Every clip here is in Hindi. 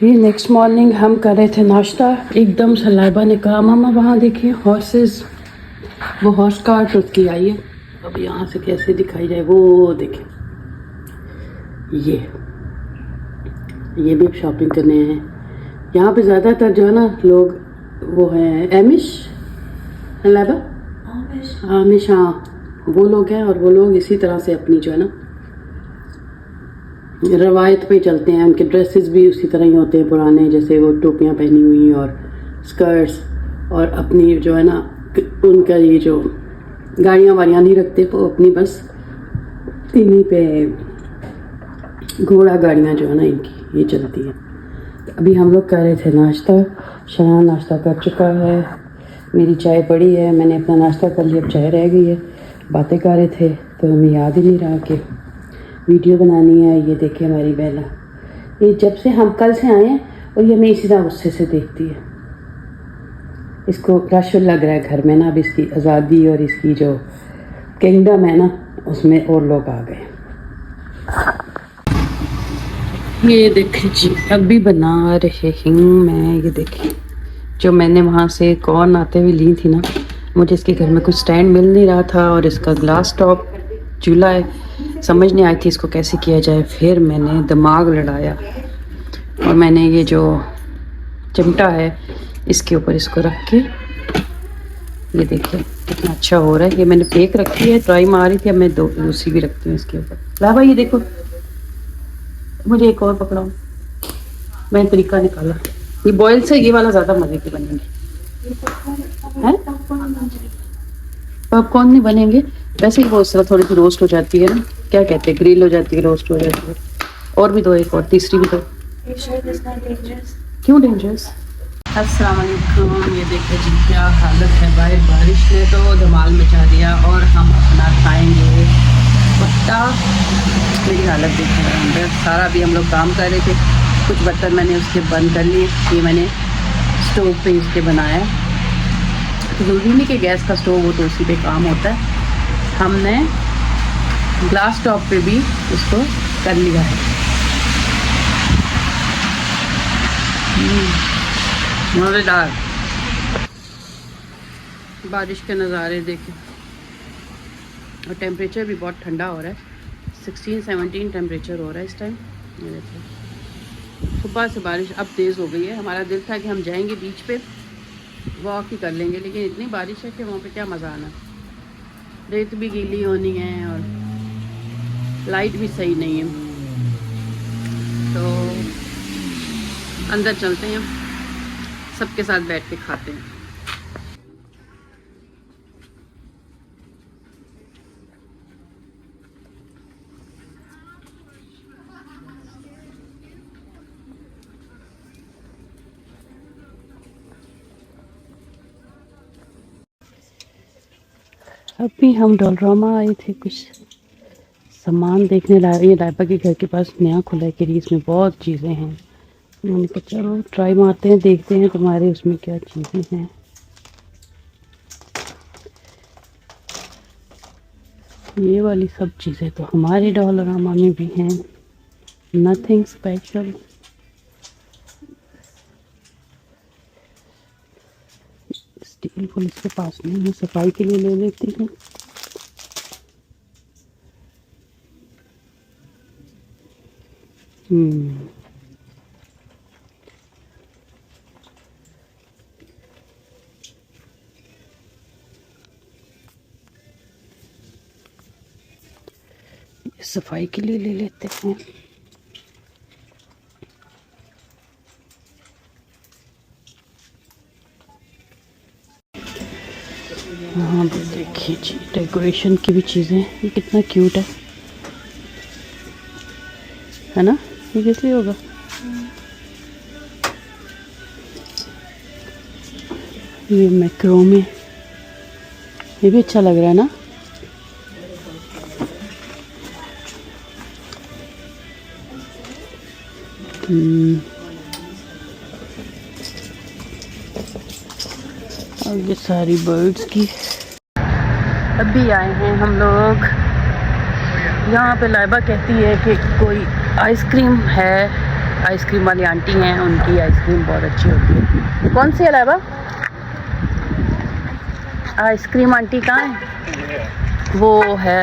ये नेक्स्ट मॉर्निंग हम कर रहे थे नाश्ता, एकदम से लाइबा ने कहा मामा वहाँ देखिए हॉर्सेस, वो हॉर्स कार्ट उसकी आई है। अब यहाँ से कैसे दिखाई जाए, वो देखिए ये भी शॉपिंग करने हैं। यहाँ पे ज़्यादातर जो है ना लोग वो हैं एमिश है लाइबा, आमिश, हाँ वो लोग हैं। और वो लोग इसी तरह से अपनी जो है ना रवायत पे चलते हैं। उनके ड्रेसेस भी उसी तरह ही होते हैं पुराने, जैसे वो टोपियाँ पहनी हुई और स्कर्ट्स, और अपनी जो है ना उनका ये जो गाड़ियाँ वाड़ियाँ नहीं रखते, वो अपनी बस इन्हीं पे घोड़ा गाड़ियाँ जो है ना इनकी ये चलती हैं। तो अभी हम लोग कर रहे थे नाश्ता, शनान नाश्ता कर चुका है, मेरी चाय पड़ी है, मैंने अपना नाश्ता कर लिया, अब चाय रह गई है। बातें कर रहे थे तो हमें याद ही नहीं रहा कि वीडियो बनानी है। ये देखिए हमारी बेला, ये जब से हम कल से आए हैं और ये हमें इसी तरह गुस्से से देखती है। इसको रश लग रहा है घर में ना, अब इसकी आज़ादी और इसकी जो किंगडम है ना उसमें और लोग आ गए। ये देखिए जी अभी बना रहे हूँ मैं, ये देखिए जो मैंने वहाँ से कॉर्न आते हुए ली थी ना, मुझे इसके घर में कुछ स्टैंड मिल नहीं रहा था और इसका ग्लास टॉप चूल्हा है, समझ नहीं आई थी इसको कैसे किया जाए। फिर मैंने दिमाग लड़ाया और मैंने ये जो चिमटा है इसके ऊपर इसको रख के, ये देखिए कितना अच्छा हो रहा है। ये मैंने फेंक रखी है, ट्राई मार रही थी, अब मैं दूसरी भी रखती हूँ इसके ऊपर। ला भाई ये देखो, मुझे एक और पकड़ाओ, मैंने तरीका निकाला। ये बॉयल से ये वाला ज़्यादा मज़े के बनेंगे हैं, पॉपकॉर्न नहीं बनेंगे वैसे ही, वो इस तरह थोड़ी सी रोस्ट हो जाती है ना, क्या कहते हैं ग्रिल हो जाती है, रोस्ट हो जाती है। और भी दो, एक और तीसरी भी दो। क्यों डेंजरस? अस्सलाम वालेकुम, ये देखिए जी क्या हालत है भाई, बारिश ने तो धमाल मचा दिया और हम अपना खाएंगे पत्ता। मेरी हालत देखिए अंदर सारा, भी हम लोग काम कर रहे थे, कुछ बर्तन मैंने उसके बंद कर लिए। ये मैंने स्टोव पे इसके बनाया, तो ज़रूरी नहीं कि गैस का स्टोव हो तो उसी पे काम होता है। हमने ग्लास टॉप पे भी इसको कर लिया है। मज़ेदार बारिश के नज़ारे देखें, और टेम्परेचर भी बहुत ठंडा हो रहा है, 16-17 टेम्परेचर हो रहा है इस टाइम। ये देखो सुबह से बारिश अब तेज़ हो गई है। हमारा दिल था कि हम जाएंगे बीच पे वॉक ही कर लेंगे, लेकिन इतनी बारिश है कि वहाँ पे क्या मज़ा आना। रेत भी गीली होनी है और लाइट भी सही नहीं है, तो अंदर चलते हैं, सबके साथ बैठ के खाते हैं। अभी हम डोलरामा आए थे कुछ सामान देखने लाए। ये लाइबा के घर के पास नया खुला है किरीस में, बहुत चीज़ें हैं। मैंने कहा चलो ट्राई मारते हैं, देखते हैं तुम्हारे उसमें क्या चीज़ें हैं। ये वाली सब चीज़ें तो हमारे डोलरामा में भी हैं, नथिंग स्पेशल। स्टील को इसके पास नहीं है, सफाई के लिए ले लेती हूँ। सफाई के लिए ले लेते हैं। हाँ देखिए जी डेकोरेशन की भी चीज़ें, ये कितना क्यूट है ना? ये किस लिए होगा? ये मैक्रो में, ये भी अच्छा लग रहा है ना? और ये सारी बर्ड्स की। अभी आए हैं हम लोग, यहाँ पे लाइबा कहती है कि कोई आइसक्रीम है आइसक्रीम वाली आंटी हैं, उनकी आइसक्रीम बहुत अच्छी होती है। कौन सी है लाइबा? आइसक्रीम आंटी कहाँ है? वो है,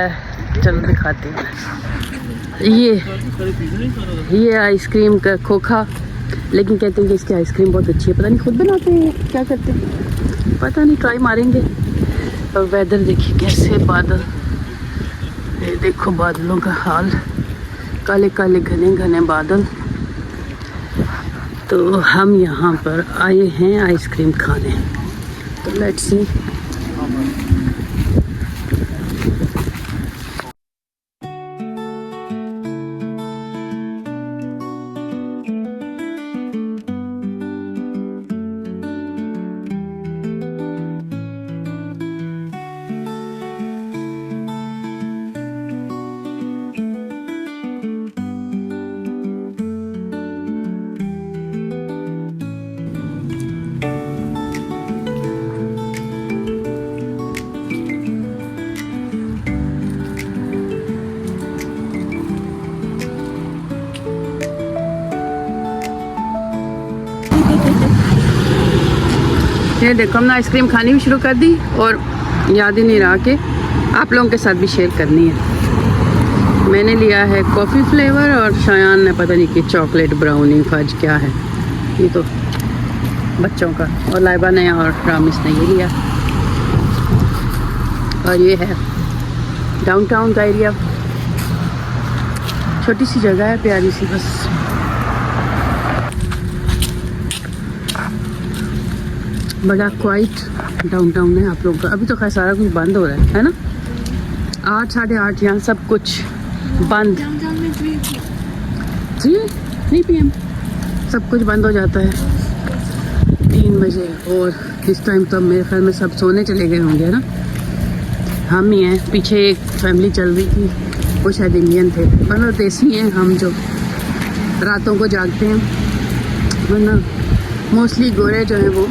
चलो दिखाती हूँ। ये आइसक्रीम का खोखा, लेकिन कहते हैं कि इसकी आइसक्रीम बहुत अच्छी है। पता नहीं खुद बनाते हैं क्या करते हैं, पता नहीं, ट्राई मारेंगे। और वेदर देखिए कैसे, बादल, ये देखो बादलों का हाल, काले काले घने घने बादल। तो हम यहाँ पर आए हैं आइसक्रीम खाने, तो लेट्स सी। ये देखो हमने आइसक्रीम खानी भी शुरू कर दी और याद ही नहीं रहा कि आप लोगों के साथ भी शेयर करनी है। मैंने लिया है कॉफ़ी फ्लेवर और शायान ने पता नहीं कि चॉकलेट ब्राउनी फज क्या है, ये तो बच्चों का, और लाइबा ने और रामिस ने ये लिया। और ये है डाउनटाउन का एरिया, छोटी सी जगह है प्यारी सी, बस बड़ा क्वाइट डाउनटाउन है आप लोगों का। अभी तो खैर सारा कुछ बंद हो रहा है ना, 8 साढ़े 8 यहाँ सब कुछ बंद। 3 PM सब कुछ बंद हो जाता है 3 बजे। और इस टाइम तो मेरे ख्याल में सब सोने चले गए होंगे ना, हम ही हैं। पीछे एक फैमिली चल रही थी, वो शायद इंडियन थे, मतलब देसी हैं हम जो रातों को जागते हैं, वरना मोस्टली गोरे जो हैं वो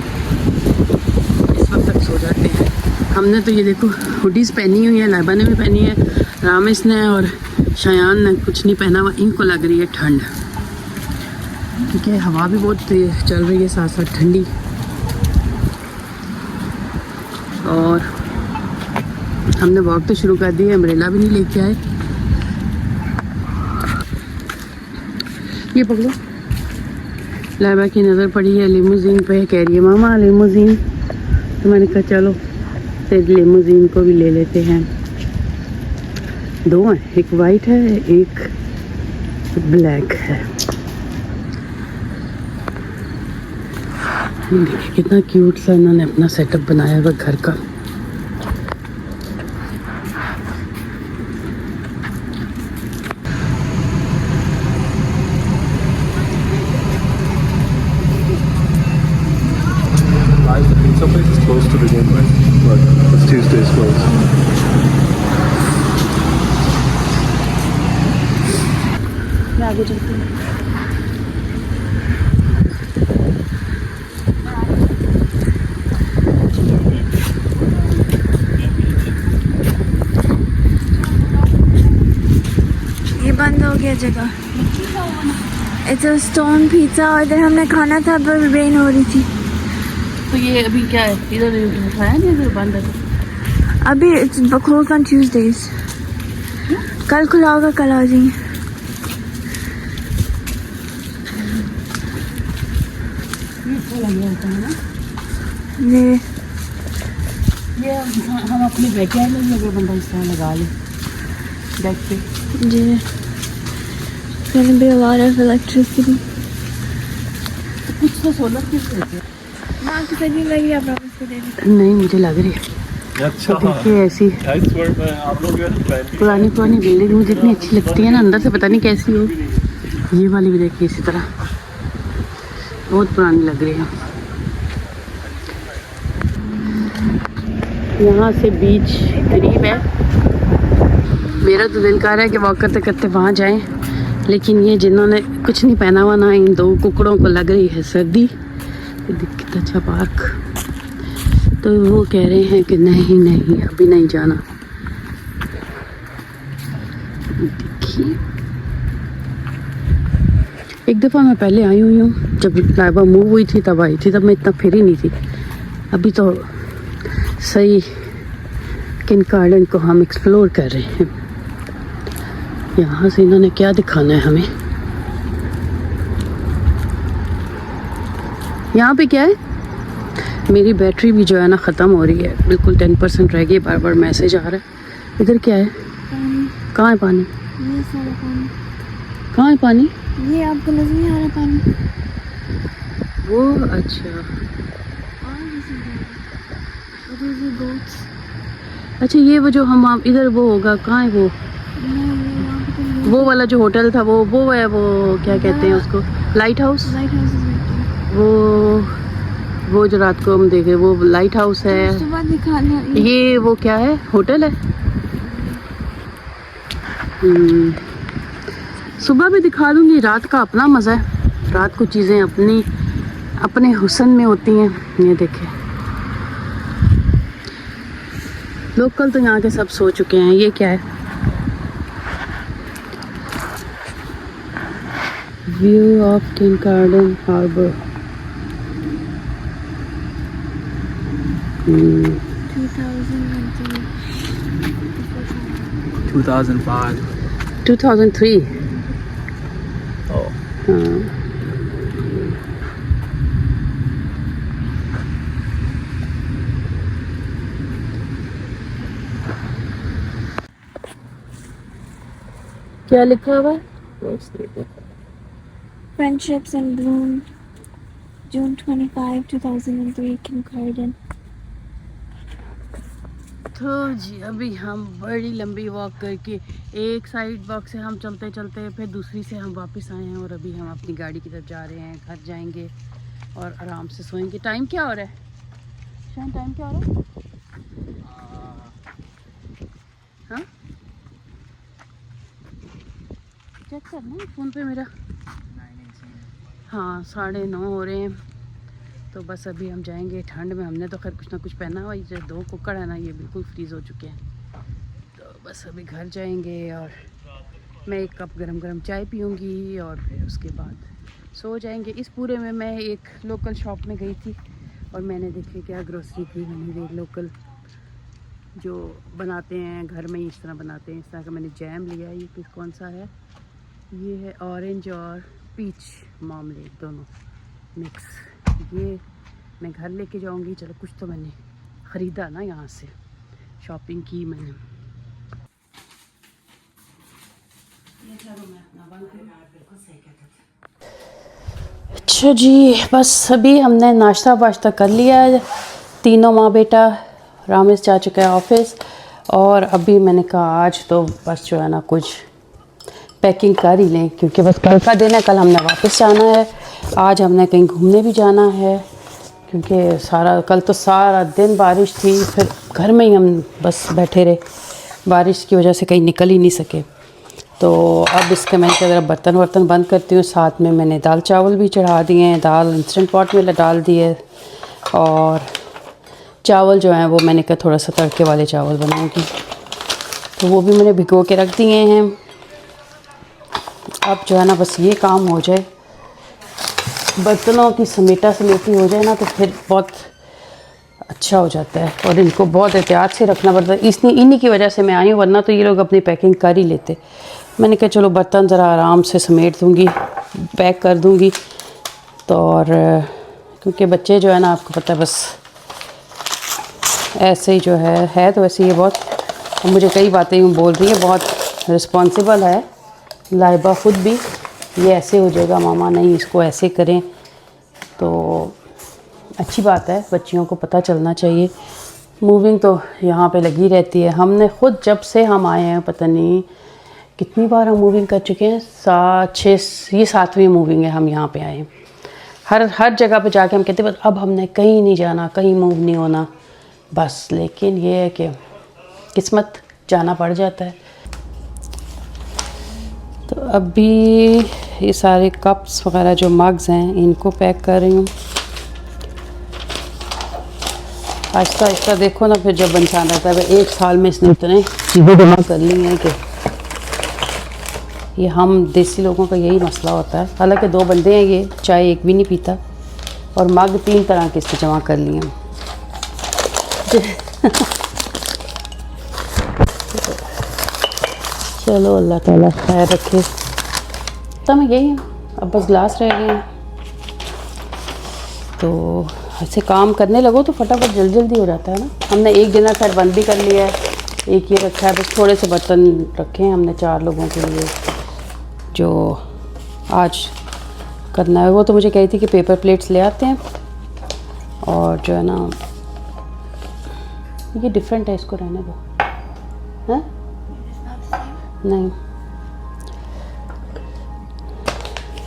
इस वक्त तक सो जाते हैं। हमने तो ये देखो हुडीज़ पहनी हुई है, लाइबा ने भी पहनी है, रामिस ने और शायान ने कुछ नहीं पहना हुआ। इनको लग रही है ठंड, क्योंकि हवा भी बहुत तेज चल रही है, साथ साथ ठंडी। और हमने वॉक तो शुरू कर दी है, अम्ब्रेला भी नहीं लेके आए। ये पकड़ो, लाइबा की नज़र पड़ी है लिमोजीन पे, कह रही है मामा लिमोजीन, तो मैंने कहा चलो फिर लिमोजीन को भी ले लेते हैं। 2 हैं, एक वाइट है एक ब्लैक है। देखिए कितना क्यूट सा इन्होंने अपना सेटअप बनाया हुआ घर का। Some places closed to begin with, but it's Tuesday's closed. मैं आगे चलती हूँ। ये बंद हो गया जगह। इट्स अ स्टोन पिज़्ज़ा, और इधर हमने खाना था, पर रेन हो रही थी। तो ये अभी क्या है, इधर खाया नहीं, इधर बंद है अभी। इट्स क्लोज ऑन ट्यूजडेज, कल खुला होगा, कल आ जाइए। ये हम अपने बैकयार्ड में भी अगर बंदा इस तरह लगा ले डेक पे। जी, gonna be a lot of electricity. कुछ तो सोलर की देते हैं। माँ की सही लग रही है, आप प्रॉमिस को दे देते। नहीं मुझे लग रही है। अच्छा, तो देखिए ऐसी आप लोग पुरानी पुरानी बिल्डिंग मुझे इतनी अच्छी लगती है ना, अंदर से पता नहीं कैसी हो। ये वाली भी देखिए इसी तरह बहुत पुरानी लग रही है। यहाँ से बीच करीब है, मेरा तो दिल कर रहा है कि वॉक करते करते वहाँ जाएं, लेकिन ये जिन्होंने कुछ नहीं पहना हुआ ना, इन 2 कुकड़ों को लग रही है सर्दी। कितना अच्छा पार्क, तो वो कह रहे हैं कि नहीं नहीं अभी नहीं जाना। देखिए एक दफ़ा मैं पहले आई हुई हूँ, जब लाइबा मूव हुई थी तब आई थी, तब मैं इतना फिरी नहीं थी। अभी तो सही किन गार्डन को हम एक्सप्लोर कर रहे हैं। यहाँ से इन्होंने क्या दिखाना है हमें? यहाँ पे क्या है? मेरी बैटरी भी जो है ना ख़त्म हो रही है, बिल्कुल 10% रह गई। बार बार मैसेज आ रहा है। इधर क्या है? कहाँ है पानी? ये सारा पानी। कहाँ है पानी? ये आपको नजर नहीं आ रहा पानी? वो अच्छा अच्छा, ये वो जो हम आप इधर वो होगा, कहाँ है वो वाला जो होटल था, वो है, वो क्या कहते हैं उसको? Light house. वो जो रात को हम देखे वो लाइट हाउस है। सुबह दिखाना ये वो क्या है? होटल है। सुबह भी दिखा दूंगी, रात का अपना मज़ा है। रात को चीज़ें अपने हुस्न में होती हैं। ये देखें, लोकल तो यहाँ के सब सो चुके हैं। ये क्या है? व्यू ऑफ किनगार्डन हार्बर। 2005. 2003। Oh. हाँ। क्या लिखा हुआ है? Friendships in Bloom, June 25, 2003, Kincardine. तो जी अभी हम बड़ी लंबी वॉक करके एक साइड वॉक से हम चलते चलते फिर दूसरी से हम वापस आए हैं, और अभी हम अपनी गाड़ी की तरफ जा रहे हैं। घर जाएंगे और आराम से सोएंगे। टाइम क्या हो रहा है? शायद टाइम क्या हो रहा है? हाँ, चेक करना फ़ोन पे मेरा। हाँ, 9:30 हो रहे हैं। तो बस अभी हम जाएंगे। ठंड में हमने तो खैर कुछ ना कुछ पहना हुआ। ये 2 कुक्कड़ है ना, ये बिल्कुल फ्रीज़ हो चुके हैं। तो बस अभी घर जाएंगे और मैं एक कप गरम चाय पीऊँगी और फिर उसके बाद सो जाएंगे। इस पूरे में मैं एक लोकल शॉप में गई थी और मैंने देखे क्या ग्रोसरी की। मैंने एक लोकल जो बनाते हैं घर में ही, इस तरह बनाते हैं, इस तरह का मैंने जैम लिया। ये कौन सा है? ये है ऑरेंज और पीच मामलेट, दोनों मिक्स। ये मैं घर लेके जाऊंगी। चलो, कुछ तो मैंने ख़रीदा ना, यहाँ से शॉपिंग की मैंने। अच्छा जी, बस अभी हमने नाश्ता वाश्ता कर लिया है। तीनों माँ बेटा। रामेश जा चुका है ऑफिस, और अभी मैंने कहा आज तो बस जो है ना कुछ पैकिंग कर ही लें, क्योंकि बस कल का दिन है। कल हमने वापस जाना है। आज हमने कहीं घूमने भी जाना है, क्योंकि कल तो सारा दिन बारिश थी। फिर घर में ही हम बस बैठे रहे, बारिश की वजह से कहीं निकल ही नहीं सके। तो अब इसके मैंने कहा बर्तन वर्तन बंद करती हूँ। साथ में मैंने दाल चावल भी चढ़ा दिए हैं। दाल इंस्टेंट पॉट में डाल दी है, और चावल जो हैं वो मैंने कहा थोड़ा सा तड़के वाले चावल बनाऊँगी, तो वो भी मैंने भिगो के रख दिए हैं। अब जो है ना बस ये काम हो जाए, बर्तनों की समेटी हो जाए ना, तो फिर बहुत अच्छा हो जाता है। और इनको बहुत एहतियात से रखना पड़ता है। इन्हीं की वजह से मैं आई हूँ, वरना तो ये लोग अपनी पैकिंग कर ही लेते। मैंने कहा चलो बर्तन ज़रा आराम से समेट दूँगी, पैक कर दूँगी। तो और क्योंकि बच्चे जो है ना, आपको पता है, बस ऐसे ही जो है तो वैसे ये बहुत मुझे कई बातें यूँ बोल रही है, बहुत रिस्पॉन्सिबल है। लाइबा खुद भी ये ऐसे हो जाएगा मामा, नहीं इसको ऐसे करें। तो अच्छी बात है, बच्चियों को पता चलना चाहिए। मूविंग तो यहाँ पे लगी रहती है। हमने खुद जब से हम आए हैं, पता नहीं कितनी बार हम मूविंग कर चुके हैं, 7-6, ये 7वीं मूविंग है हम यहाँ पे आए हैं। हर जगह पे जाके हम कहते हैं बस अब हमने कहीं नहीं जाना, कहीं मूव नहीं होना बस। लेकिन ये है कि किस्मत, जाना पड़ जाता है। तो अभी ये सारे कप्स वगैरह जो मग्स हैं, इनको पैक कर रही हूँ। आहिस्ता आहिस्ता देखो ना, फिर जब इंसान रहता है, एक साल में इसने इतने चीज़ें जमा कर ली हैं कि ये हम देसी लोगों का यही मसला होता है। हालांकि 2 बंदे हैं, ये चाय एक भी नहीं पीता, और मग 3 तरह के इसके जमा कर लिए। चलो अल्लाह ताला खैर रखे। तो मैं यही है, अब बस ग्लास रह गए हैं, तो ऐसे काम करने लगो तो फटाफट जल्दी हो जाता है ना। हमने एक डिनर सेट बंद भी कर लिया है, एक ये रखा है, बस थोड़े से बर्तन रखे हैं हमने 4 लोगों के लिए जो आज करना है। वो तो मुझे कही थी कि पेपर प्लेट्स ले आते हैं, और जो है ना ये डिफरेंट है, इसको रहने दो। हैं नहीं,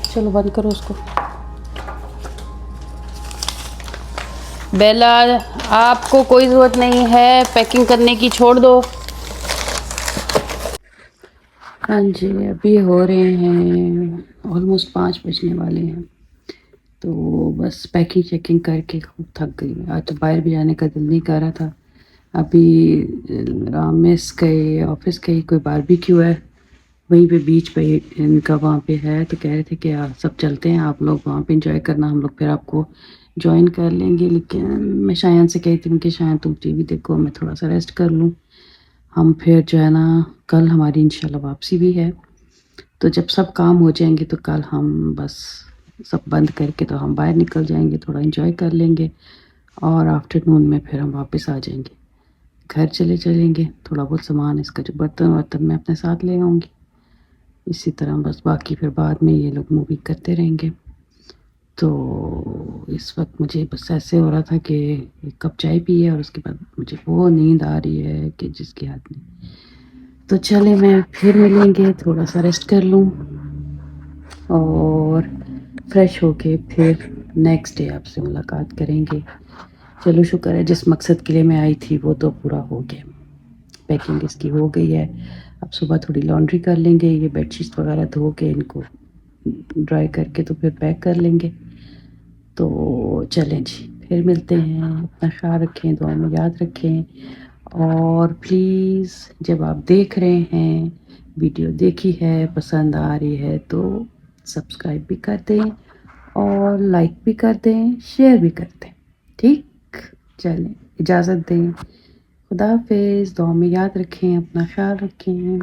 चलो बंद करो उसको। बेला, आपको कोई ज़रूरत नहीं है पैकिंग करने की, छोड़ दो। हाँ जी, अभी हो रहे हैं ऑलमोस्ट 5 बजने वाले हैं, तो बस पैकिंग चेकिंग करके खूब थक गई। आज तो बाहर भी जाने का दिल नहीं कर रहा था। अभी रामेश गए, ऑफिस गई, कोई बारबेक्यू है वहीं पे बीच पे इनका, वहाँ पे है, तो कह रहे थे कि यार सब चलते हैं, आप लोग वहाँ पे इंजॉय करना, हम लोग फिर आपको ज्वाइन कर लेंगे। लेकिन मैं शायन से कही थी कि शायन तुम टीवी देखो, मैं थोड़ा सा रेस्ट कर लूँ। हम फिर जो है ना कल हमारी इंशाल्लाह वापसी भी है, तो जब सब काम हो जाएंगे तो कल हम बस सब बंद करके तो हम बाहर निकल जाएंगे, थोड़ा इंजॉय कर लेंगे, और आफ्टरनून में फिर हम वापस आ जाएंगे, घर चलेंगे। थोड़ा बहुत सामान इसका जो बर्तन वर्तन मैं अपने साथ ले आऊँगी, इसी तरह बस बाकी फिर बाद में ये लोग मूवी करते रहेंगे। तो इस वक्त मुझे बस ऐसे हो रहा था कि एक कप चाय पी है और उसके बाद मुझे वो नींद आ रही है कि जिसकी हाथ नहीं। तो चले, मैं फिर मिलेंगे, थोड़ा सा रेस्ट कर लूँ और फ्रेश होके फिर नेक्स्ट डे आपसे मुलाकात करेंगे। चलो शुक्र है जिस मकसद के लिए मैं आई थी वो तो पूरा हो गया। पैकिंग इसकी हो गई है, अब सुबह थोड़ी लॉन्ड्री कर लेंगे, ये बेडशीट्स वगैरह धो के इनको ड्राई करके तो फिर पैक कर लेंगे। तो चलें जी, फिर मिलते हैं। अपना ख्याल रखें, दुआ में याद रखें, और प्लीज़ जब आप देख रहे हैं, वीडियो देखी है, पसंद आ रही है, तो सब्सक्राइब भी कर दें और लाइक भी कर दें, शेयर भी कर दें। ठीक, चलें, इजाज़त दें। खुदा हाफिज़, दुआ में याद रखें, अपना ख्याल रखें।